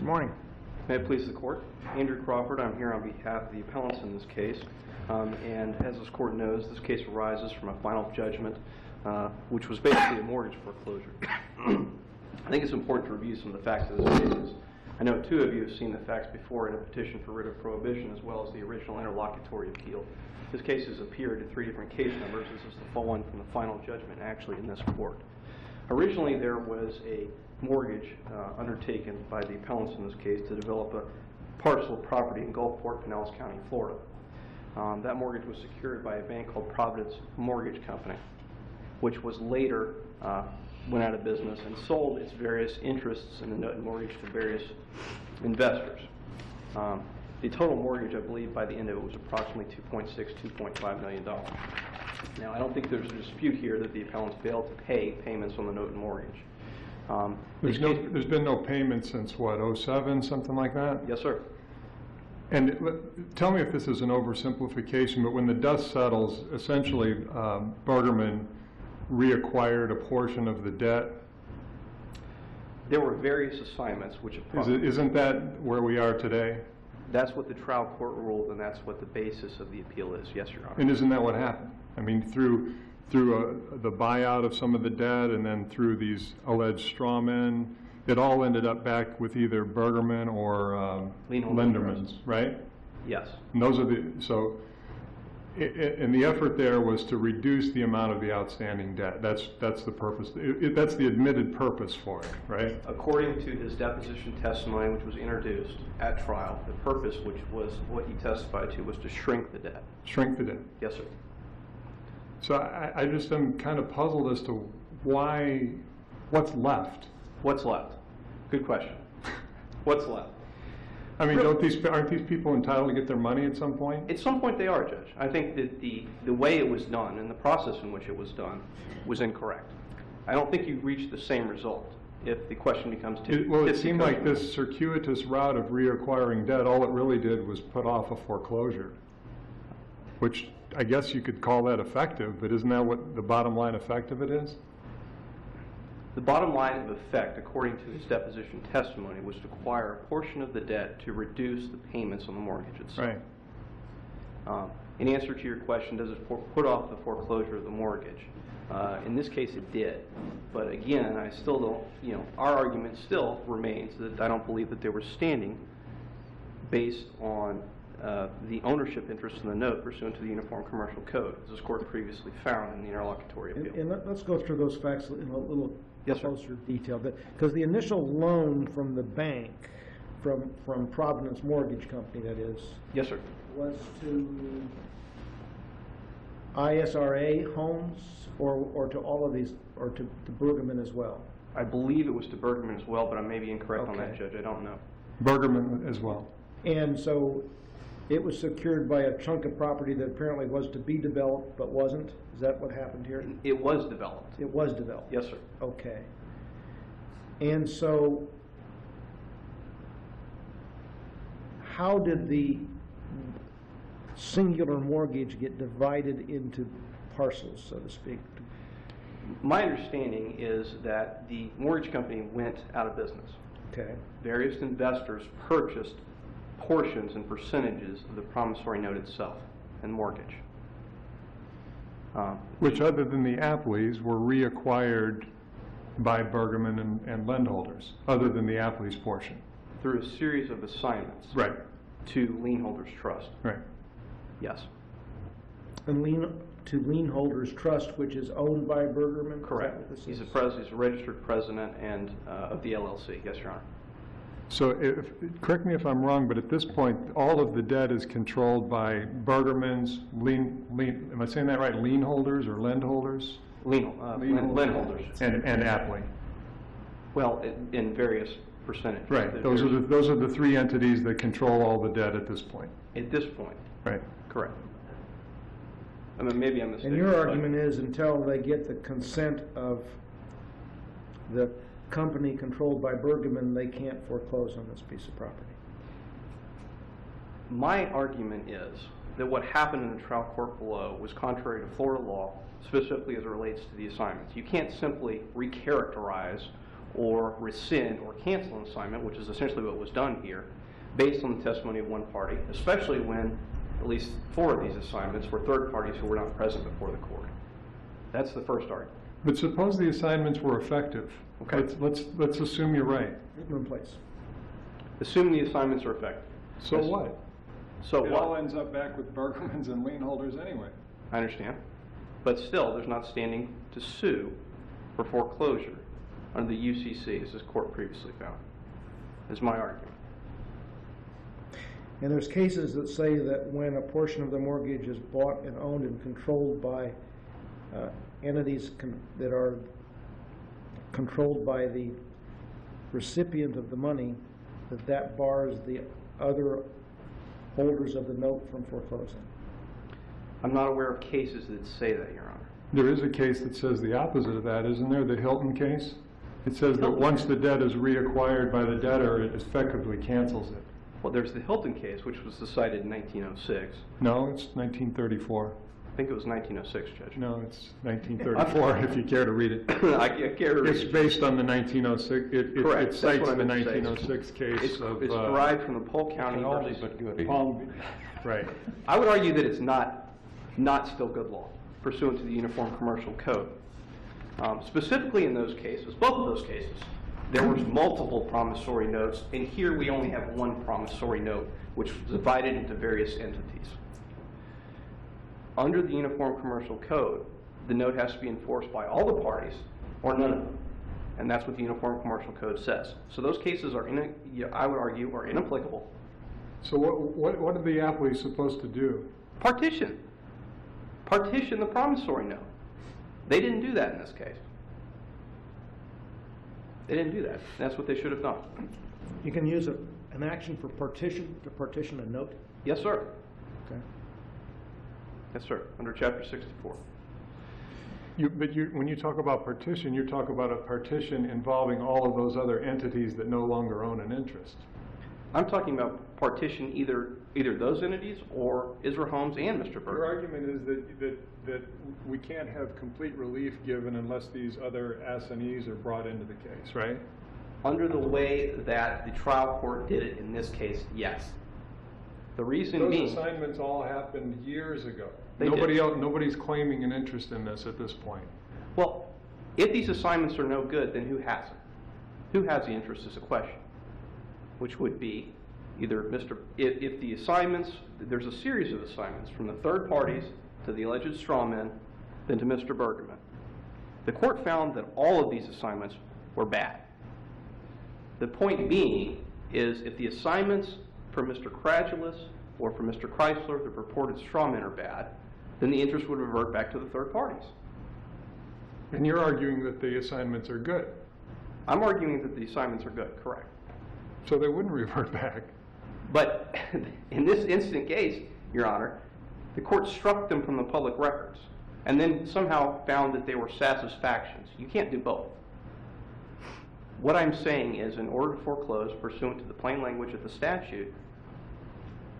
Good morning. May it please the court. Andrew Crawford. I'm here on behalf of the appellants in this case. And as this court knows, this case arises from a final judgment, which was basically a mortgage foreclosure. I think it's important to review some of the facts of this case. I know two of you have seen the facts before in a petition for writ of prohibition as well as the original interlocutory appeal. This case has appeared in 3 different case numbers. This is the full one from the final judgment actually in this court. Originally there was a mortgage undertaken by the appellants in this case to develop a parcel of property in Gulfport, Pinellas County, Florida. That mortgage was secured by a bank called Providence Mortgage Company, which was later went out of business and sold its various interests in the note and mortgage to various investors. The total mortgage, I believe, by the end of it was approximately $2.5 million. Now, I don't think there's a dispute here that the appellants failed to pay payments on the note and mortgage. There's been no payment since what, 07, something like that? Yes, sir. And tell me if this is an oversimplification, but when the dust settles, essentially Bergerman reacquired a portion of the debt. There were various assignments which Isn't that where we are today? That's what the trial court ruled, and that's what the basis of the appeal is. Yes, Your Honor. And isn't that what happened? I mean, through the buyout of some of the debt and then through these alleged straw men, it all ended up back with either Bergerman or Linderman's, right? Yes. And those are and the effort there was to reduce the amount of the outstanding debt. That's the purpose. That's the admitted purpose for it, right? According to his deposition testimony, which was introduced at trial, the purpose, which was what he testified to, was to shrink the debt. Shrink the debt. Yes, sir. So I just am kind of puzzled as to what's left. What's left? Good question. What's left? I mean, aren't these people entitled to get their money at some point? At some point they are, Judge. I think that the way it was done and the process in which it was done was incorrect. I don't think you reach the same result if the question becomes Well, it seemed like this circuitous route of reacquiring debt, all it really did was put off a foreclosure, which I guess you could call that effective, but isn't that what the bottom line effect of it is? The bottom line of effect, according to his deposition testimony, was to acquire a portion of the debt to reduce the payments on the mortgage itself. Right. In answer to your question, does it put off the foreclosure of the mortgage? In this case, it did. But again, I still don't, our argument still remains that I don't believe that they were standing based on the ownership interest in the note pursuant to the Uniform Commercial Code, as this court previously found in the interlocutory appeal. And let's go through those facts in a little closer detail. Because the initial loan from the bank, from Providence Mortgage Company, that is. Yes, sir. Was to ISRA homes or to all of these, or to Bergerman as well? I believe it was to Bergerman as well, but I may be incorrect on that, Judge. I don't know. Bergerman as well. And so it was secured by a chunk of property that apparently was to be developed but wasn't? Is that what happened here? It was developed. It was developed? Yes, sir. Okay. And so how did the singular mortgage get divided into parcels, so to speak? My understanding is that the mortgage company went out of business. Okay. Various investors purchased portions and percentages of the promissory note itself and mortgage. Which, other than the Appellees, were reacquired by Bergerman and lendholders, other than the Appellees portion. Through a series of assignments. Right. To lien holders trust. Right. Yes. And to lien holders trust, which is owned by Bergerman? Correct. He's a registered president and of the LLC. Yes, Your Honor. So, correct me if I'm wrong, but at this point, all of the debt is controlled by Bergerman's am I saying that right? Lien holders or lend holders? Lend holders. And Appellee. Well, in various percentages. Right. Those are the 3 entities that control all the debt at this point. At this point. Right. Correct. I mean, maybe I'm mistaken. And your argument is until they get the consent of the company controlled by Bergerman, they can't foreclose on this piece of property. My argument is that what happened in the trial court below was contrary to Florida law, specifically as it relates to the assignments. You can't simply recharacterize or rescind or cancel an assignment, which is essentially what was done here, based on the testimony of one party, especially when at least 4 of these assignments were third parties who were not present before the court. That's the first argument. But suppose the assignments were effective. Okay. Let's assume you're right. In place. Assume the assignments are effective. So what? So It what? all ends up back with Bergermans and lien holders anyway. I understand. But still, there's not standing to sue for foreclosure under the UCC, as this court previously found, is my argument. And there's cases that say that when a portion of the mortgage is bought and owned and controlled by entities that are controlled by the recipient of the money, that bars the other holders of the note from foreclosing. I'm not aware of cases that say that, Your Honor. There is a case that says the opposite of that, isn't there? The Hilton case? It says that Hilton. once the debt is reacquired by the debtor, it effectively cancels it. Well, there's the Hilton case, which was decided in 1906. No, it's 1934. I think it was 1906, Judge. No, it's 1934, if you care to read it. I care to read It's it. based on the 1906, Correct. it That's cites what I the meant to say. 1906 case of... It's derived from the Polk County versus... Palm, right. I would argue that it's not still good law, pursuant to the Uniform Commercial Code. Specifically in those cases, both of those cases, there was multiple promissory notes, and here we only have one promissory note, which was divided into various entities. Under the Uniform Commercial Code, the note has to be enforced by all the parties or none of them, and that's what the Uniform Commercial Code says. So those cases are, I would argue, are inapplicable. So what are the appellees supposed to do? Partition the promissory note. They didn't do that in this case. They didn't do that. That's what they should have done. You can use an action for partition to partition a note. Yes, sir. Okay. Yes, sir. Under Chapter 64. When you talk about partition, you talk about a partition involving all of those other entities that no longer own an interest. I'm talking about partition either those entities or Israel Holmes and Mr. Your Berger. argument is that we can't have complete relief given unless these other assignees are brought into the case, right? Under the way that the trial court did it in this case, yes. The reason being... Those assignments all happened years ago. They did. Nobody's claiming an interest in this at this point. Well, if these assignments are no good, then who has it? Who has the interest is a question, which would be either if the assignments, there's a series of assignments from the third parties to the alleged straw men, then to Mr. Bergerman. The court found that all of these assignments were bad. The point being is if the assignments for Mr. Cradulus or for Mr. Chrysler, the purported straw men, are bad, then the interest would revert back to the third parties. And you're arguing that the assignments are good. I'm arguing that the assignments are good, correct. So they wouldn't revert back. But in this instant case, Your Honor, the court struck them from the public records and then somehow found that they were satisfactions. You can't do both. What I'm saying is in order to foreclose pursuant to the plain language of the statute,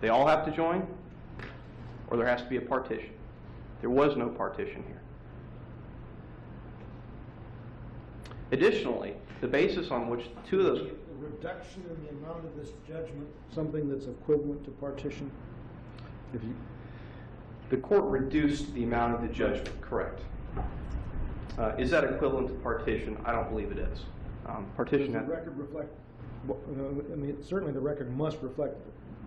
they all have to join or there has to be a partition. There was no partition here. Additionally, the basis on which two of those... A reduction in the amount of this judgment, something that's equivalent to partition? The court reduced the amount of the judgment, correct. Is that equivalent to partition? I don't believe it is. Partition... Does the record reflect... I mean, certainly the record must reflect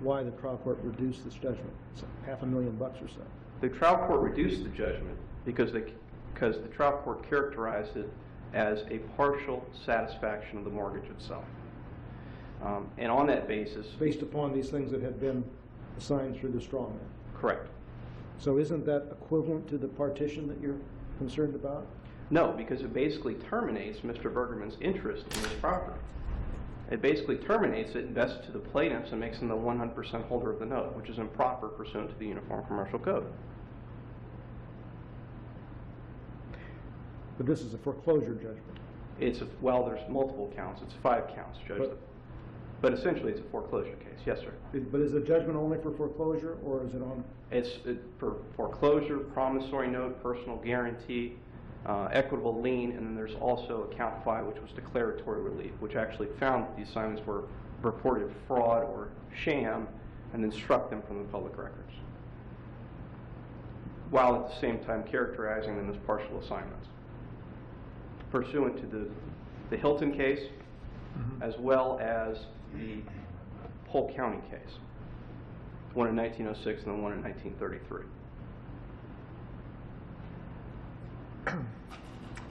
why the trial court reduced this judgment. It's $500,000 or so. The trial court reduced the judgment because the trial court characterized it as a partial satisfaction of the mortgage itself. And on that basis... Based upon these things that had been assigned through the straw man. Correct. So isn't that equivalent to the partition that you're concerned about? No, because it basically terminates Mr. Bergerman's interest in this property. It basically terminates it, invests to the plaintiffs, and makes them the 100% holder of the note, which is improper pursuant to the Uniform Commercial Code. But this is a foreclosure judgment. Well, there's multiple counts. It's 5 counts, Judge. But essentially, it's a foreclosure case. Yes, sir. But is the judgment only for foreclosure, or is it on? It's for foreclosure, promissory note, personal guarantee, equitable lien, and then there's also account 5, which was declaratory relief, which actually found that the assignments were reported fraud or sham, and then struck them from the public records, while at the same time characterizing them as partial assignments, pursuant to the Hilton case, as well as the Polk County case, one in 1906 and then one in 1933.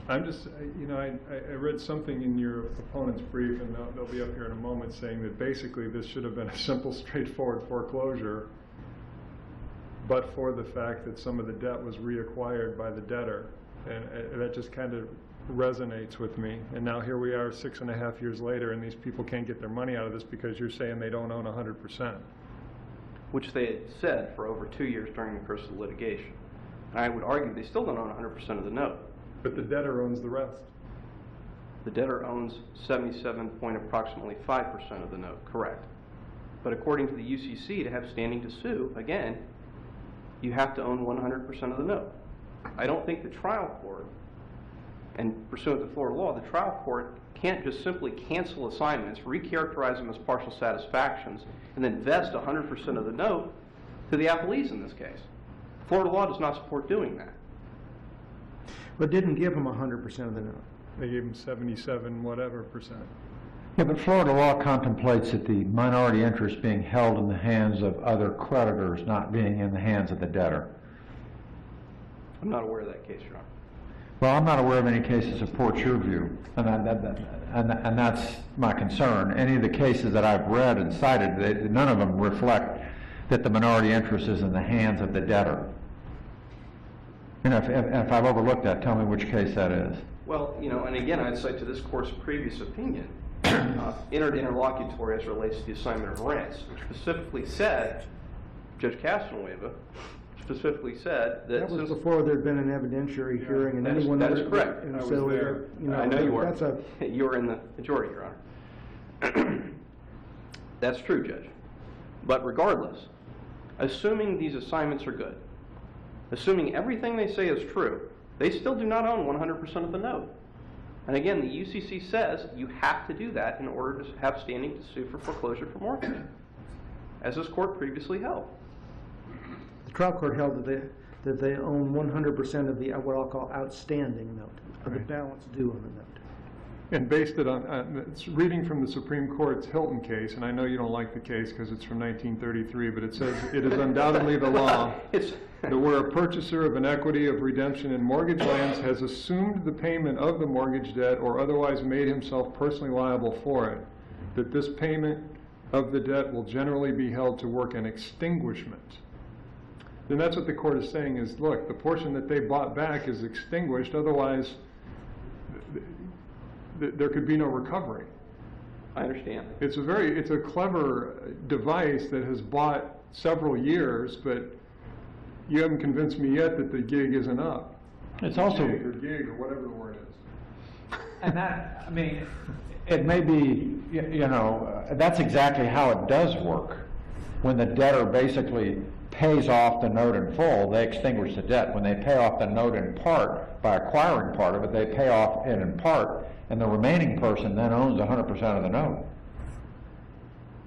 I'm just, I read something in your opponent's brief, and they'll be up here in a moment, saying that basically this should have been a simple, straightforward foreclosure, but for the fact that some of the debt was reacquired by the debtor. And that just kind of resonates with me. And now here we are 6.5 years later, and these people can't get their money out of this because you're saying they don't own 100%. Which they had said for over 2 years during the course of the litigation. And I would argue they still don't own 100% of the note. But the debtor owns the rest. The debtor owns 77.approximately 5% of the note, correct. But according to the UCC, to have standing to sue, again, you have to own 100% of the note. I don't think the trial court, and pursuant to Florida law, the trial court can't just simply cancel assignments, recharacterize them as partial satisfactions, and then vest 100% of the note to the appellees in this case. Florida law does not support doing that. But didn't give them 100% of the note. They gave them 77 whatever percent. Yeah, but Florida law contemplates that the minority interest being held in the hands of other creditors, not being in the hands of the debtor. I'm not aware of that case, Your Honor. Well, I'm not aware of any case that supports your view, and that's my concern. Any of the cases that I've read and cited, none of them reflect that the minority interest is in the hands of the debtor. And if I've overlooked that, tell me which case that is. Well, and again, I'd cite to this court's previous opinion, entered interlocutory as it relates to the assignment of rents, which specifically said, Judge Castanueva specifically said that was before there'd been an evidentiary hearing, and that is correct. And I was so there. I know you were. You were in the majority, Your Honor. That's true, Judge. But regardless, assuming these assignments are good, assuming everything they say is true, they still do not own 100% of the note. And again, the UCC says you have to do that in order to have standing to sue for foreclosure for mortgage, as this court previously held. The trial court held that they own 100% of the what I'll call outstanding note, or the balance due on the note. And based it on, it's reading from the Supreme Court's Hilton case, and I know you don't like the case because it's from 1933, but it says it is undoubtedly the law that where a purchaser of an equity of redemption in mortgage lands has assumed the payment of the mortgage debt or otherwise made himself personally liable for it, that this payment of the debt will generally be held to work an extinguishment. Then that's what the court is saying is, look, the portion that they bought back is extinguished, otherwise there could be no recovery. I understand. It's a clever device that has bought several years, but you haven't convinced me yet that the gig isn't up. It's also gig or whatever the word is. And that, I mean, it may be, that's exactly how it does work. When the debtor basically pays off the note in full, they extinguish the debt. When they pay off the note in part, by acquiring part of it, they pay off it in part, and the remaining person then owns 100% of the note.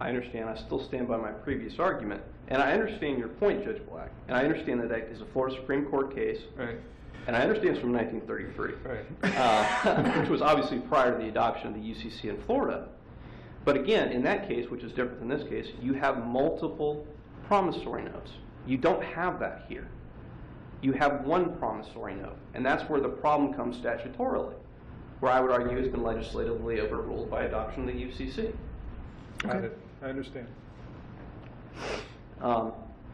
I understand. I still stand by my previous argument. And I understand your point, Judge Black. And I understand that that is a Florida Supreme Court case. Right. And I understand it's from 1933, Right. which was obviously prior to the adoption of the UCC in Florida. But again, in that case, which is different than this case, you have multiple promissory notes. You don't have that here. You have one promissory note. And that's where the problem comes statutorily, where I would argue has been legislatively overruled by adoption of the UCC. Okay. I understand.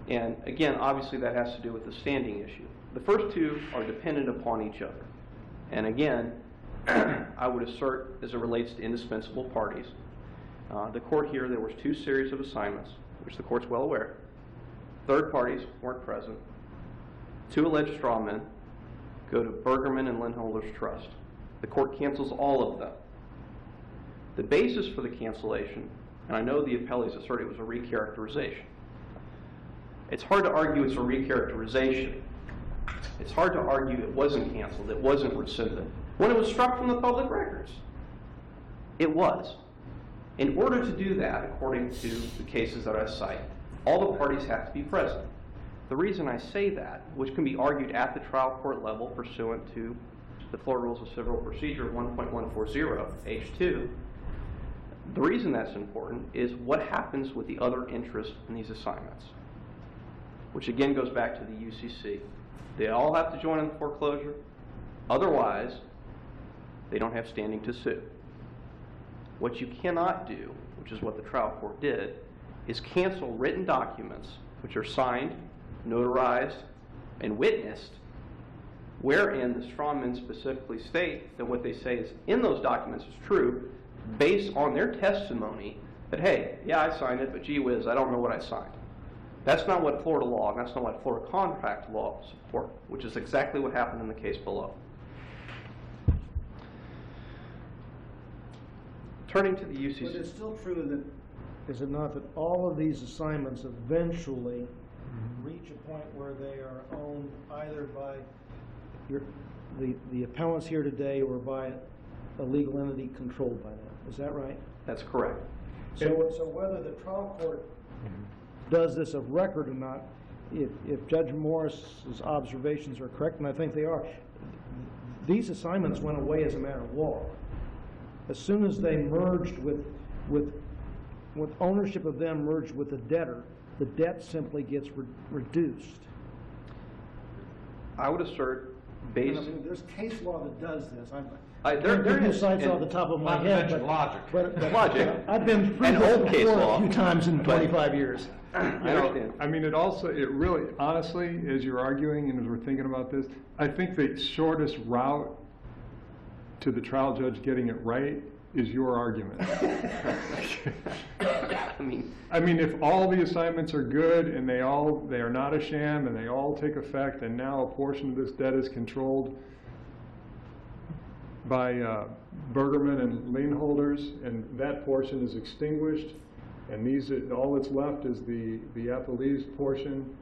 And again, obviously that has to do with the standing issue. The first two are dependent upon each other. And again, I would assert as it relates to indispensable parties, the court here, there was 2 series of assignments, which the court's well aware. Third parties weren't present. 2 alleged straw men go to Bergerman and Lindholder's trust. The court cancels all of them. The basis for the cancellation, and I know the appellees assert it was a recharacterization. It's hard to argue it's a recharacterization It's hard to argue it wasn't canceled, it wasn't rescinded, when it was struck from the public records. It was. In order to do that, according to the cases that I cite, all the parties have to be present. The reason I say that, which can be argued at the trial court level pursuant to the Florida Rules of Civil Procedure 1.140, H2, the reason that's important is what happens with the other interest in these assignments, which again goes back to the UCC. They all have to join in the foreclosure, otherwise they don't have standing to sue. What you cannot do, which is what the trial court did, is cancel written documents which are signed, notarized, and witnessed, wherein the strawmen specifically state that what they say is in those documents is true, based on their testimony that, hey, yeah, I signed it, but gee whiz, I don't know what I signed. That's not what Florida law, and that's not what Florida contract law support, which is exactly what happened in the case below. Turning to the UCC. But it's still true that, is it not, that all of these assignments eventually reach a point where they are owned either by the appellants here today or by a legal entity controlled by them? Is that right? That's correct. So whether the trial court does this of record or not, if Judge Morris's observations are correct, and I think they are, these assignments went away as a matter of law. As soon as they merged with ownership of them merged with the debtor, the debt simply gets reduced. I would assert, based... I mean, there's case law that does this. There is cites off the top of my head, but logic. I've been through And this old case before law. a few times in 25 years. I understand. I mean, it really, honestly, as you're arguing and as we're thinking about this, I think the shortest route to the trial judge getting it right is your argument. I mean, if all the assignments are good and they are not a sham and they all take effect, and now a portion of this debt is controlled by Bergerman and lien holders, and that portion is extinguished, and all that's left is the Appellee's portion,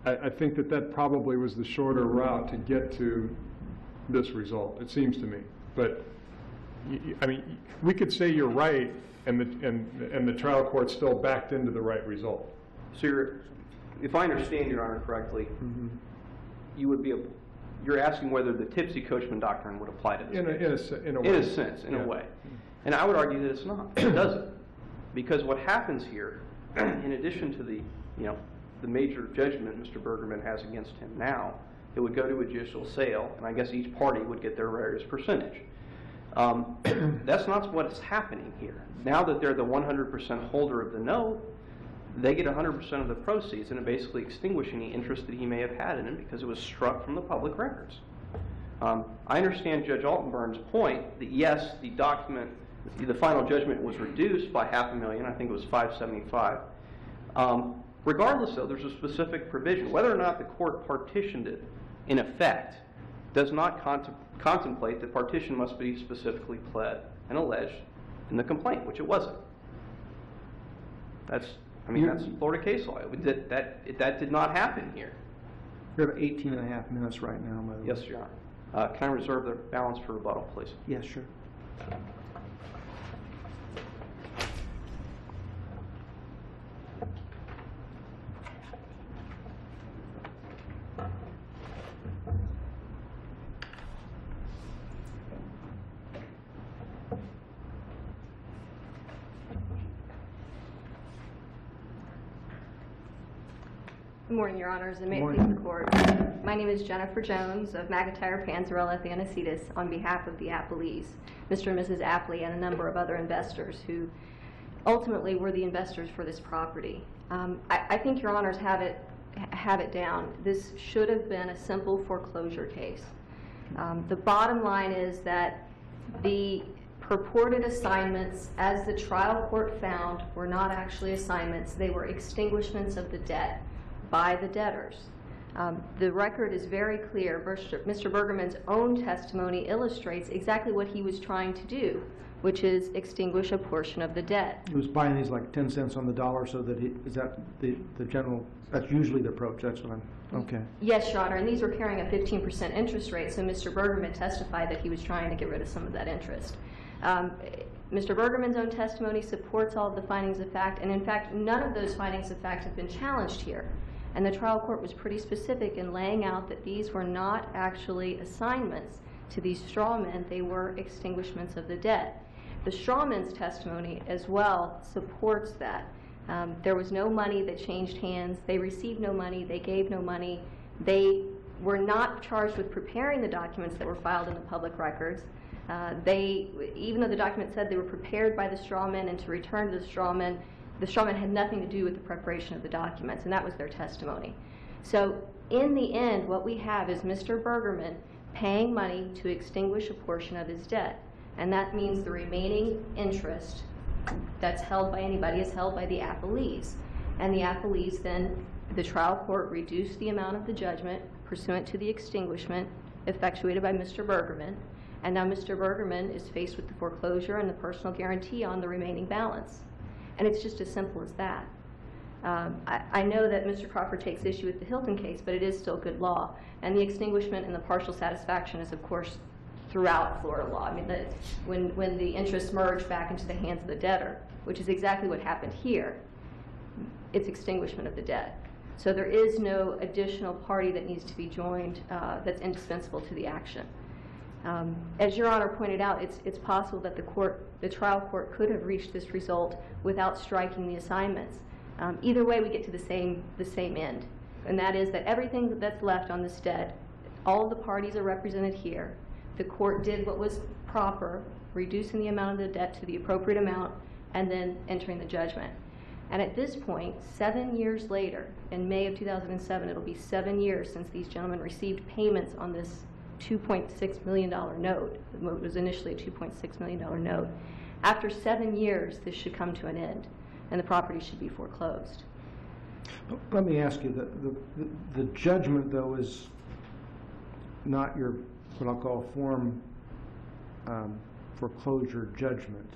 I think that probably was the shorter route to get to this result, it seems to me. But I mean, we could say you're right, and the trial court still backed into the right result. So if I understand Your Honor correctly, you're asking whether the tipsy coachman doctrine would apply to this case. In a way. And I would argue that it's not. It doesn't. Because what happens here, in addition to the major judgment Mr. Bergerman has against him now, it would go to a judicial sale, and I guess each party would get their various percentage. That's not what's happening here. Now that they're the 100% holder of the note, they get 100% of the proceeds, and it basically extinguishes any interest that he may have had in it because it was struck from the public records. I understand Judge Altenburn's point that yes, the final judgment was reduced by $500,000. I think it was $575,000. Regardless, though, there's a specific provision. Whether or not the court partitioned it, in effect, does not contemplate that partition must be specifically pled and alleged in the complaint, which it wasn't. That's Florida case law. That did not happen here. You're at 18 and a half minutes right now, by the way. Yes, Your Honor. Can I reserve the balance for rebuttal, please? Yes, sure. Good morning, Your Honors, and may it please the Court. My name is Jennifer Jones of McIntyre, Panzarella, Thanacetus, on behalf of the Appellees, Mr. and Mrs. Appellee, and a number of other investors who ultimately were the investors for this property. I think Your Honors have it down. This should have been a simple foreclosure case. The bottom line is that the purported assignments, as the trial court found, were not actually assignments. They were extinguishments of the debt by the debtors. The record is very clear. Mr. Bergerman's own testimony illustrates exactly what he was trying to do, which is extinguish a portion of the debt. He was buying these like 10 cents on the dollar, so that that's usually the approach. That's what I'm Okay. Yes, Your Honor, and these were carrying a 15% interest rate, so Mr. Bergerman testified that he was trying to get rid of some of that interest. Mr. Bergerman's own testimony supports all of the findings of fact, and in fact, none of those findings of fact have been challenged here. And the trial court was pretty specific in laying out that these were not actually assignments to these straw men, they were extinguishments of the debt. The straw men's testimony as well supports that. There was no money that changed hands, they received no money, they gave no money, they were not charged with preparing the documents that were filed in the public records. Even though the document said they were prepared by the straw men and to return to the straw men had nothing to do with the preparation of the documents, and that was their testimony. So in the end, what we have is Mr. Bergerman paying money to extinguish a portion of his debt, and that means the remaining interest that's held by anybody is held by the appellees. And the appellees then, the trial court reduced the amount of the judgment pursuant to the extinguishment effectuated by Mr. Bergerman, and now Mr. Bergerman is faced with the foreclosure and the personal guarantee on the remaining balance. And it's just as simple as that. I know that Mr. Crawford takes issue with the Hilton case, but it is still good law. And the extinguishment and the partial satisfaction is, of course, throughout Florida law. I mean, when the interests merge back into the hands of the debtor, which is exactly what happened here, it's extinguishment of the debt. So there is no additional party that needs to be joined that's indispensable to the action. As Your Honor pointed out, it's possible that the trial court could have reached this result without striking the assignments. Either way, we get to the same end, and that is that everything that's left on this debt, all of the parties are represented here. The court did what was proper, reducing the amount of the debt to the appropriate amount, and then entering the judgment. And at this point, 7 years later, in May of 2007, it'll be 7 years since these gentlemen received payments on this $2.6 million note. It was initially a $2.6 million note. After 7 years, this should come to an end, and the property should be foreclosed. Let me ask you, the judgment, though, is not your, what I'll call, form foreclosure judgment.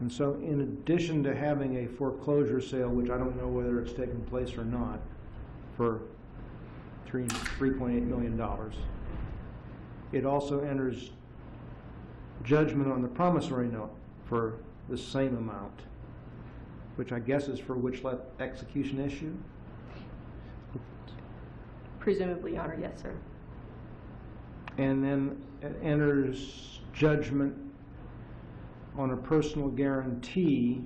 And so in addition to having a foreclosure sale, which I don't know whether it's taken place or not, for $3.8 million, it also enters judgment on the promissory note for the same amount, which I guess is for which execution issue? Presumably, Your Honor, yes, sir. And then it enters judgment on a personal guarantee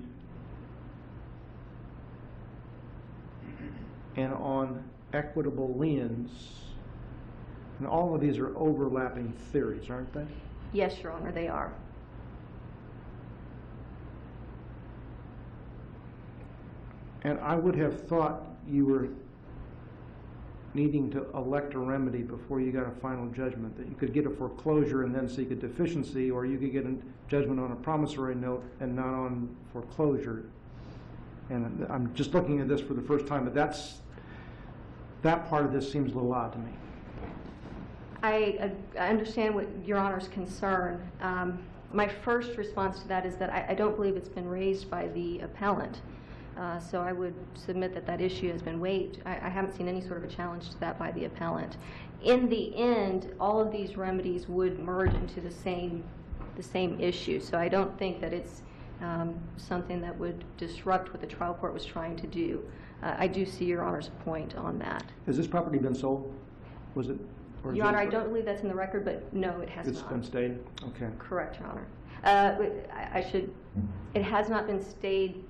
and on equitable liens. And all of these are overlapping theories, aren't they? Yes, Your Honor, they are. And I would have thought you were needing to elect a remedy before you got a final judgment, that you could get a foreclosure and then seek a deficiency, or you could get a judgment on a promissory note and not on foreclosure. And I'm just looking at this for the first time, but that part of this seems a little odd to me. I understand what Your Honor's concern. My first response to that is that I don't believe it's been raised by the appellant. So I would submit that that issue has been waived. I haven't seen any sort of a challenge to that by the appellant. In the end, all of these remedies would merge into the same issue. So I don't think that it's something that would disrupt what the trial court was trying to do. I do see Your Honor's point on that. Has this property been sold? Was it? Your Honor, I don't believe that's in the record, but no, it has not. It's been stayed? Okay. Correct, Your Honor. It has not been stayed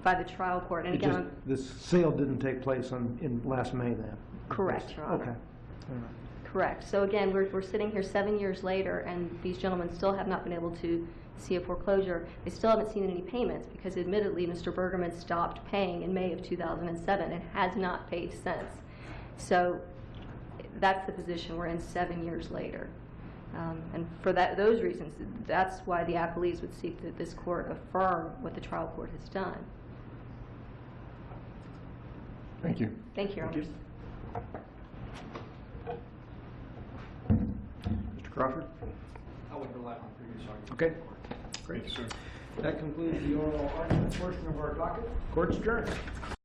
by the trial court. And again, this sale didn't take place in last May then? Correct, Your Honor. Okay. All right. Correct. So again, we're sitting here 7 years later, and these gentlemen still have not been able to see a foreclosure. They still haven't seen any payments because admittedly Mr. Bergerman stopped paying in May of 2007 and has not paid since. So that's the position we're in 7 years later. And for those reasons, that's why the appellees would seek that this court affirm what the trial court has done. Thank you. Thank you, Your Honors. Mr. Crawford? I would rely on previous arguments. Okay. Great. Thank you, sir. That concludes the oral argument portion of our docket. Court's adjourned.